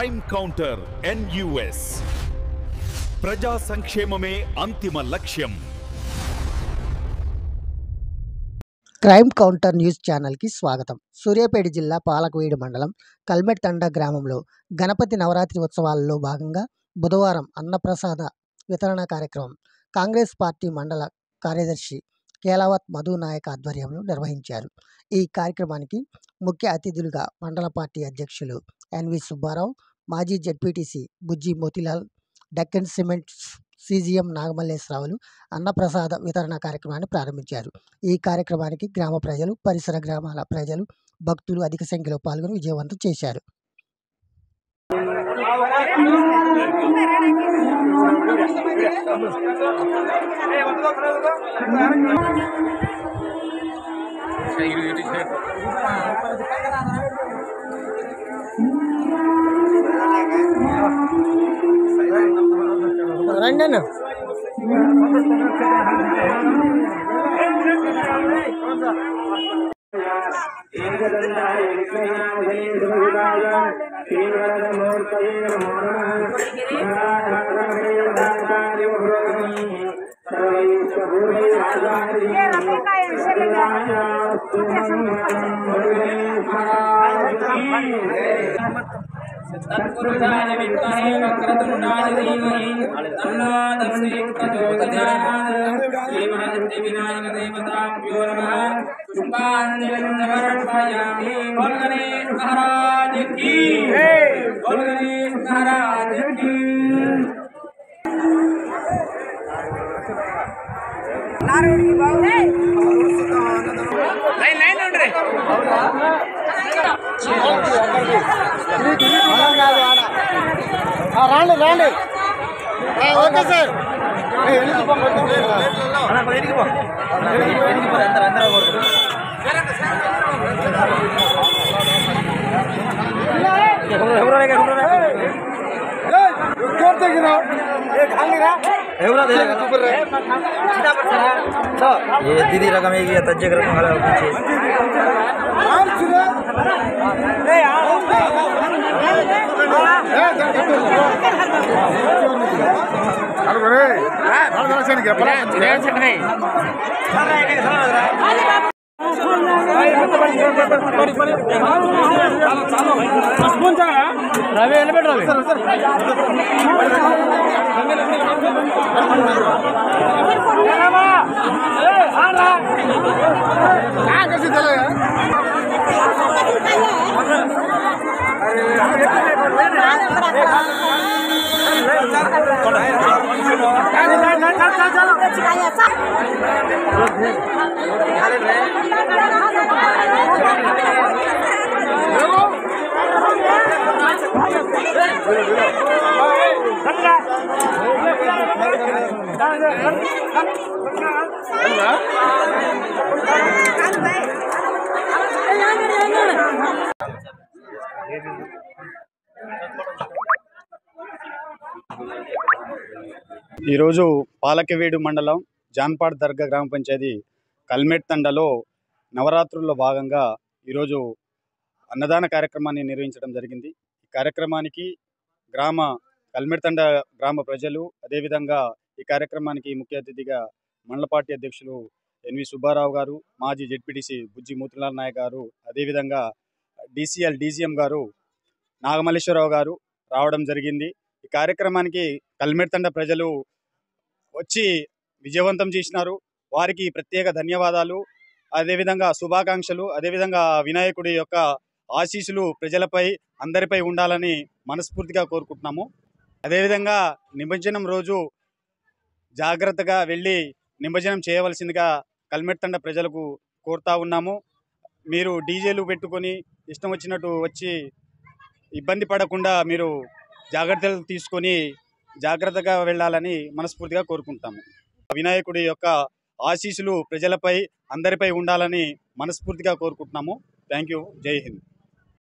Crime counter NUS. ప్రజా సంక్షేమమే అంతిమ లక్ష్యం. క్రైమ్ కౌంటర్ న్యూస్ ఛానల్కి స్వాగతం. సూర్యాపేట జిల్లా పాలకవీడు మండలం కల్మెట్తండ గ్రామంలో గణపతి నవరాత్రి ఉత్సవాలలో భాగంగా బుధవారం అన్నప్రసాద వితరణ కార్యక్రమం కాంగ్రెస్ పార్టీ మండల కార్యదర్శి కేలావత్ మధు నాయక్ ఆధ్వర్యంలో నిర్వహించారు. ఈ కార్యక్రమానికి ముఖ్య అతిథులుగా మండల పార్టీ అధ్యక్షులు NV సుబ్బారావు, మాజీ జెడ్పీటీసీ బుజ్జి మోతిలాల్, డెక్కన్ సిమెంట్స్ CGM నాగమల్లేశ్వరరావులు అన్నప్రసాద వితరణ కార్యక్రమాన్ని ప్రారంభించారు. ఈ కార్యక్రమానికి గ్రామ ప్రజలు, పరిసర గ్రామాల ప్రజలు, భక్తులు అధిక సంఖ్యలో పాల్గొని విజయవంతం చేశారు. రండి तत्पुरुषाय विद्महे वक्रतुण्डाय धीमहि तन्नो दन्ति प्रचोदयात्। श्रीमहासिद्धिविनायक देवताभ्यो नमः। पुष्पाञ्जलिं समर्पयामि। बोल गणेश महाराज की जय। बोल गणेश महाराज की। लाइन उंड्रे రాండి ఓకే సార్. ये दीदी रकम है कि तज्जे रकम वाला पीछे रवि एलिमेट रवि ఈరోజు పాలకవీడు మండలం జాన్పాడ్ దర్గా గ్రామ పంచాయతీ కల్మెట్తండలో నవరాత్రుల్లో భాగంగా ఈరోజు అన్నదాన కార్యక్రమాన్ని నిర్వహించడం జరిగింది. ఈ కార్యక్రమానికి కల్మెట్తండ గ్రామ ప్రజలు, అదేవిధంగా ఈ కార్యక్రమానికి ముఖ్య అతిథిగా మండల పార్టీ అధ్యక్షులు NV సుబ్బారావు గారు, మాజీ జెడ్పీటీసీ బుజ్జి మోతిలాల్ నాయక్ గారు, అదేవిధంగా DCM గారు నాగమల్లేశ్వరరావు గారు రావడం జరిగింది. ఈ కార్యక్రమానికి కల్మెట్తండ ప్రజలు వచ్చి విజయవంతం చేసినారు. వారికి ప్రత్యేక ధన్యవాదాలు, అదేవిధంగా శుభాకాంక్షలు. అదేవిధంగా వినాయకుడి యొక్క ఆశీస్సులు ప్రజలపై అందరిపై ఉండాలని మనస్ఫూర్తిగా కోరుకుంటున్నాము. అదేవిధంగా నిమజ్జనం రోజు జాగ్రత్తగా వెళ్ళి నిమజ్జనం చేయవలసిందిగా కల్మెట్తండ ప్రజలకు కోరుతా ఉన్నాము. మీరు డీజేలు పెట్టుకొని ఇష్టం వచ్చినట్టు వచ్చి ఇబ్బంది పడకుండా మీరు జాగ్రత్తలు తీసుకొని జాగ్రత్తగా వెళ్ళాలని మనస్ఫూర్తిగా కోరుకుంటాము. వినాయకుడి యొక్క ఆశీస్సులు ప్రజలపై అందరిపై ఉండాలని మనస్ఫూర్తిగా కోరుకుంటున్నాము. Thank you. జై హింద్.